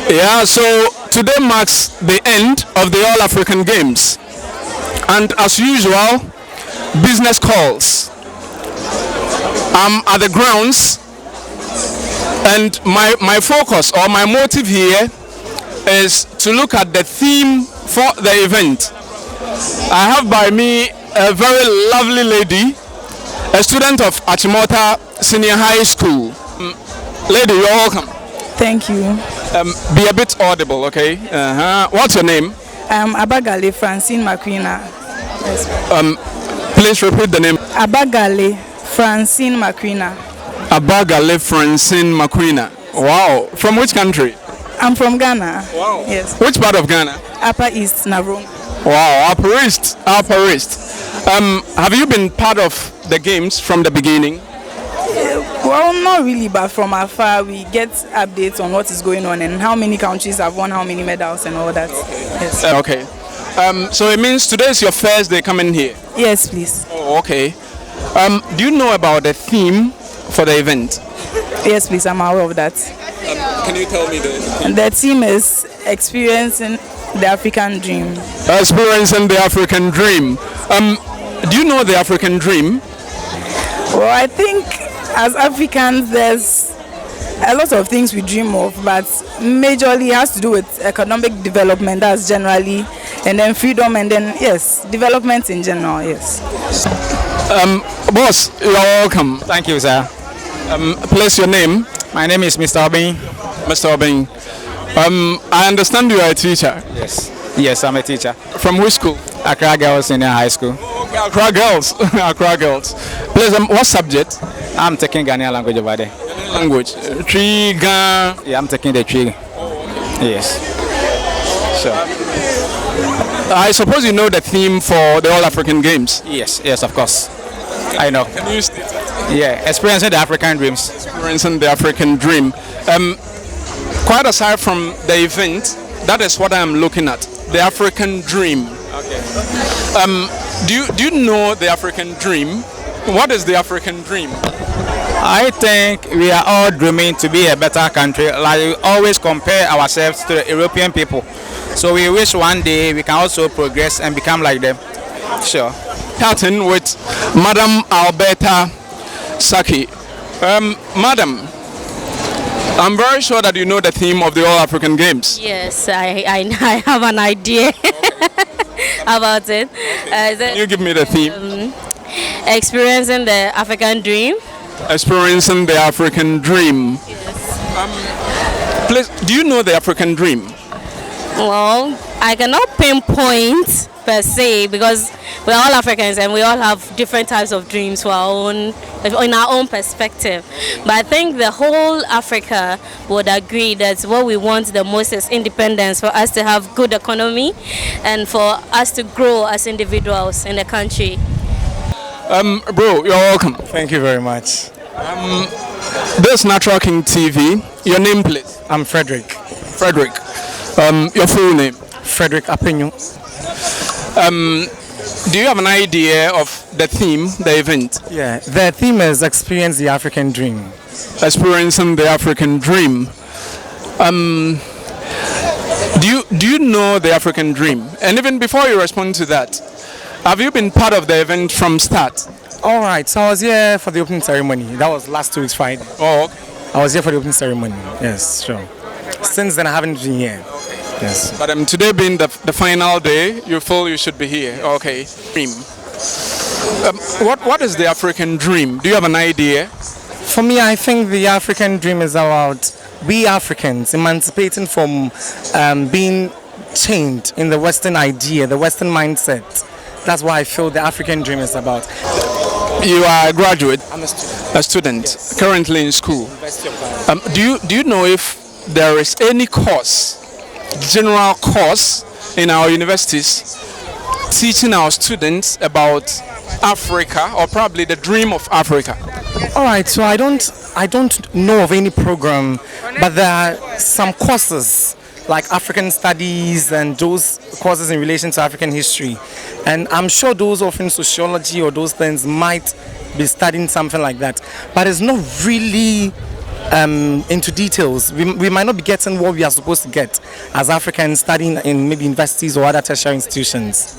Yeah, so today marks the end of the All African Games. And as usual, business calls. I'm at the grounds, and my focus or my motive here is to look at the theme for the event. I have by me a very lovely lady, a student of Achimota Senior High School. Lady, you're welcome. Thank you. Be a bit audible, okay? What's your name? Abagale Francine Macrina. Please repeat the name. Abagale Francine Macrina. Abagale Francine Macrina. Wow. From which country? I'm from Ghana. Wow. Yes. Which part of Ghana? Upper East, Navron. Wow, Upper East. Upper East. Have you been part of the games from the beginning? Well, not really, but from afar we get updates on what is going on and how many countries have won how many medals and all that. Yes. Okay. So it means today is your first day coming here? Yes, please. Oh, okay. Do you know about the theme for the event? Yes, please. I'm aware of that. Can you tell me the theme? The theme is experiencing the African dream. Experiencing the African dream. Do you know the African dream? Well, I think as Africans, there's a lot of things we dream of, but majorly it has to do with economic development, that's generally, and then freedom, and then, yes, development in general, yes. Boss, you're welcome. Thank you, sir. Place your name. My name is Mr. Obin. Mr. Obin. I understand you are a teacher. Yes. Yes, I'm a teacher. From which school? Accra Girls Senior High School. Okay, Accra Girls. Accra Girls. Please, what subject? I'm taking Ghanaian language over there. Language. Triga. Yeah, I'm taking the tree. Yes. Sure. I suppose you know the theme for the All African Games. Yes, yes, of course. I know. Can you state that? Yeah, experiencing the African dreams. Experiencing the African dream. Quite aside from the event, that is what I am looking at. The African dream. Okay. Do you know the African dream? What is the African dream? I think we are all dreaming to be a better country. Like we always compare ourselves to the European people. So we wish one day we can also progress and become like them. Sure. Starting with Madam Alberta Saki. Madam, I'm very sure that you know the theme of the All African Games. Yes, I have an idea about it. Can you give me the theme? Experiencing the African dream. Experiencing the African dream. Yes. Please, do you know the African dream? Well, I cannot pinpoint per se because we're all Africans and we all have different types of dreams for our own, in our own perspective. But I think the whole Africa would agree that what we want the most is independence, for us to have good economy and for us to grow as individuals in the country. Bro, you're welcome. Thank you very much. This is Natural King TV. Your name, please? I'm Frederick. Frederick. Your full name? Frederick Apenyo. Do you have an idea of the theme, the event? Yeah, the theme is Experience the African Dream. Experiencing the African dream. Do you know the African dream? And even before you respond to that, have you been part of the event from start? All right, so I was here for the opening ceremony. That was last 2 weeks Friday. Oh, okay. I was here for the opening ceremony. Yes, sure. Since then, I haven't been here. Yes. But today being the final day, you feel you should be here. Okay. Dream. What is the African dream? Do you have an idea? For me, I think the African dream is about we Africans emancipating from being chained in the Western idea, the Western mindset. That's what I feel the African dream is about. You are a graduate? I'm a student. A student, yes. Currently in school. University of Ghana. Do you know if there is any course, general course in our universities teaching our students about Africa or probably the dream of Africa? All right, so I don't know of any program, but there are some courses like African studies and those courses in relation to African history. And I'm sure those offering sociology or those things might be studying something like that. But it's not really into details. We might not be getting what we are supposed to get as Africans studying in maybe universities or other tertiary institutions.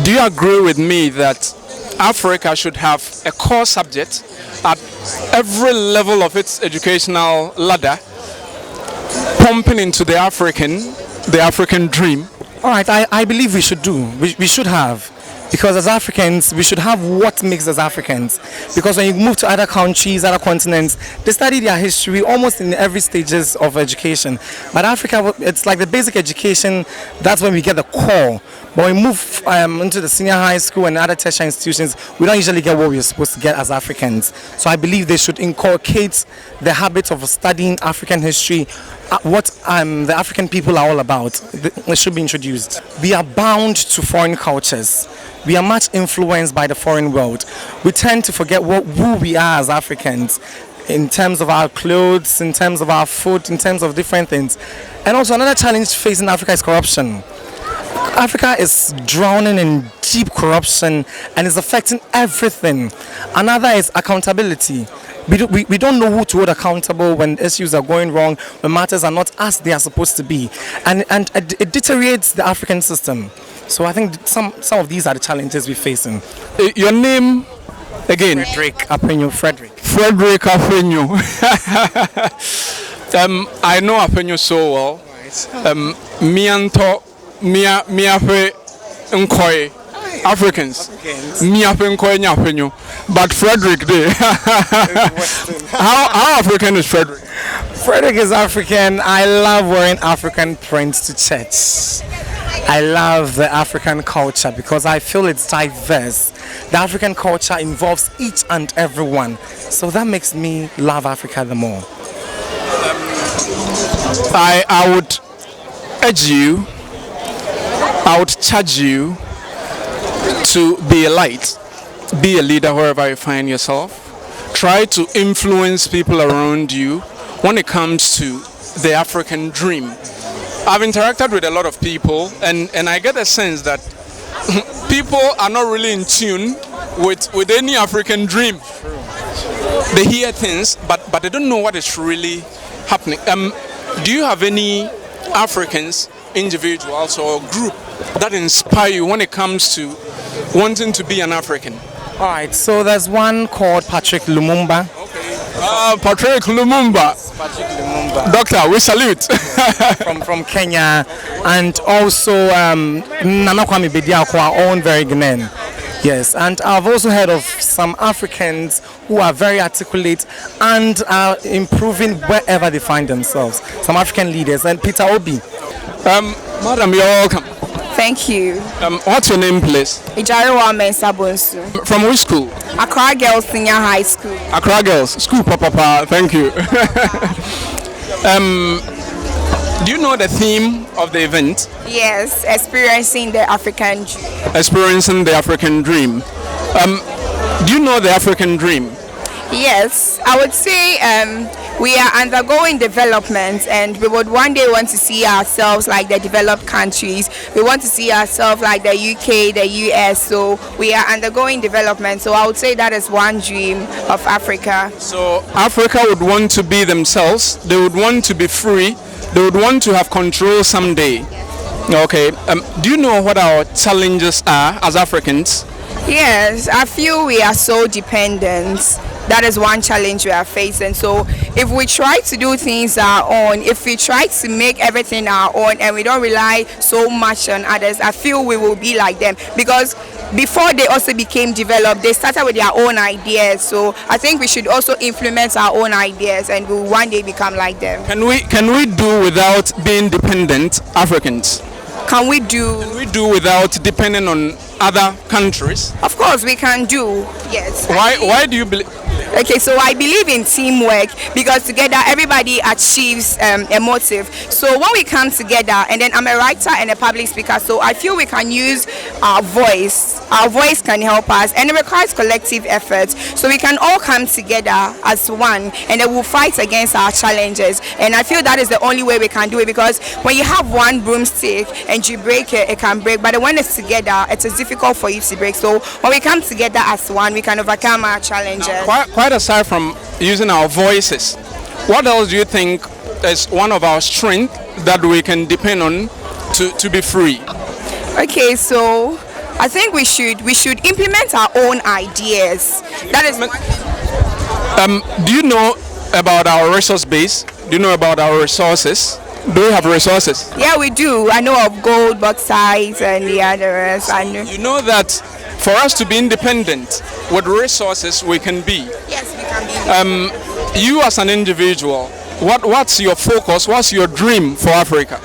Do you agree with me that Africa should have a core subject at every level of its educational ladder, pumping into the African dream? All right, I believe we should do. We should have. Because as Africans, we should have what makes us Africans. Because when you move to other countries, other continents, they study their history almost in every stages of education. But Africa, it's like the basic education, that's when we get the core. But when we move into the senior high school and other tertiary institutions, we don't usually get what we're supposed to get as Africans. So I believe they should inculcate the habit of studying African history, what the African people are all about. It should be introduced. We are bound to foreign cultures. We are much influenced by the foreign world. We tend to forget who we are as Africans in terms of our clothes, in terms of our food, in terms of different things. And also another challenge facing Africa is corruption. Africa is drowning in deep corruption and is affecting everything. Another is accountability. We don't know who to hold accountable when issues are going wrong, when matters are not as they are supposed to be. And it deteriorates the African system. So I think some of these are the challenges we're facing. Your name again? Frederick Apenyo. Frederick Apenyo. I know Apenyo so well. Miafe Nkoi Africans. Miafe Nkoi Nyapenyo. But Frederick day. How African is Frederick? Frederick is African. I love wearing African prints to church. I love the African culture because I feel it's diverse. The African culture involves each and everyone. So that makes me love Africa the more. I would urge you, I would charge you to be a light, be a leader wherever you find yourself. Try to influence people around you when it comes to the African dream. I've interacted with a lot of people and I get a sense that people are not really in tune with any African dream. They hear things but they don't know what is really happening. Do you have any Africans, individuals or group that inspire you when it comes to wanting to be an African? All right, so there's one called Patrick Lumumba. Patrick Lumumba. Doctor, we salute. from Kenya, and also Nana Kwame Bediako, our own very Ghanaian. Yes, and I've also heard of some Africans who are very articulate and are improving wherever they find themselves. Some African leaders, and Peter Obi. Madam, you're welcome. Thank you. What's your name, please? Ijarewa Mensabonsu. From which school? Accra Girls Senior High School. Accra Girls School, Papa. Thank you. Do you know the theme of the event? Yes, experiencing the African dream. Experiencing the African dream. Do you know the African dream? Yes, I would say we are undergoing development and we would one day want to see ourselves like the developed countries. We want to see ourselves like the UK, the US, so we are undergoing development. So I would say that is one dream of Africa. So Africa would want to be themselves, they would want to be free, they would want to have control someday. Okay, do you know what our challenges are as Africans? Yes, I feel we are so dependent. That is one challenge we are facing. So if we try to do things our own, if we try to make everything our own and we don't rely so much on others, I feel we will be like them. Because before they also became developed, they started with their own ideas. So I think we should also implement our own ideas and we'll one day become like them. Can we do without being dependent Africans? Can we do without depending on other countries? Of course we can do, yes. Why do you believe? Okay, so I believe in teamwork because together everybody achieves a motive. So when we come together, and then I'm a writer and a public speaker, so I feel we can use our voice. Our voice can help us, and it requires collective effort. So we can all come together as one, and then we'll fight against our challenges. And I feel that is the only way we can do it, because when you have one broomstick and you break it, it can break. But when it's together, it is difficult for you to break. So when we come together as one, we can overcome our challenges. Quite aside from using our voices, What else do you think is one of our strengths that we can depend on to be free? Okay, so I think we should implement our own ideas. That is. Do you know about our resource base? Do you know about our resources? Do we have resources? Yeah, we do. I know of gold, bauxite, and the others. I know. You know that for us to be independent with resources, we can be. Yes, we can be. You as an individual, what's your focus? What's your dream for Africa?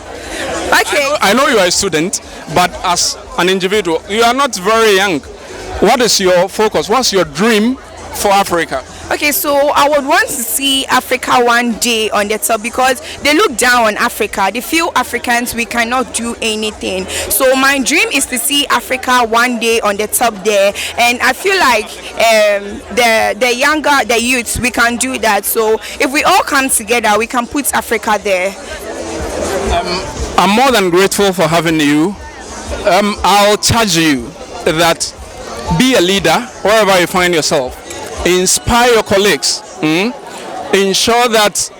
Okay. I know you are a student, but as an individual, you are not very young. What is your focus? What's your dream for Africa? Okay, so I would want to see Africa one day on the top because they look down on Africa. They feel Africans, we cannot do anything. So my dream is to see Africa one day on the top there. And I feel like the youths, we can do that. So if we all come together, we can put Africa there. I'm more than grateful for having you. I'll charge you that be a leader wherever you find yourself. Inspire your colleagues. Ensure that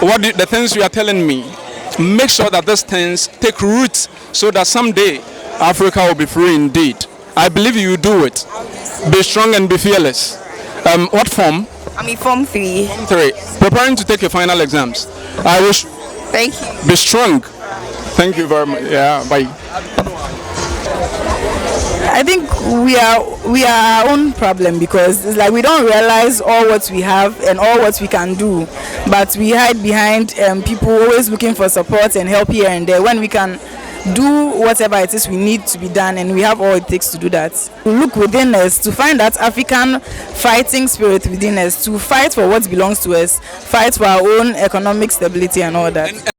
the things you are telling me, make sure that those things take root so that someday Africa will be free indeed. I believe you do it. Be strong and be fearless. What form? I'm in Form 3. Form 3. Preparing to take your final exams. I wish. Thank you. Be strong. Thank you very much. Yeah, bye. I think we are our own problem because it's like we don't realize all what we have and all what we can do, but we hide behind people always looking for support and help here and there when we can do whatever it is we need to be done, and we have all it takes to do that. To look within us, to find that African fighting spirit within us, to fight for what belongs to us, fight for our own economic stability and all that.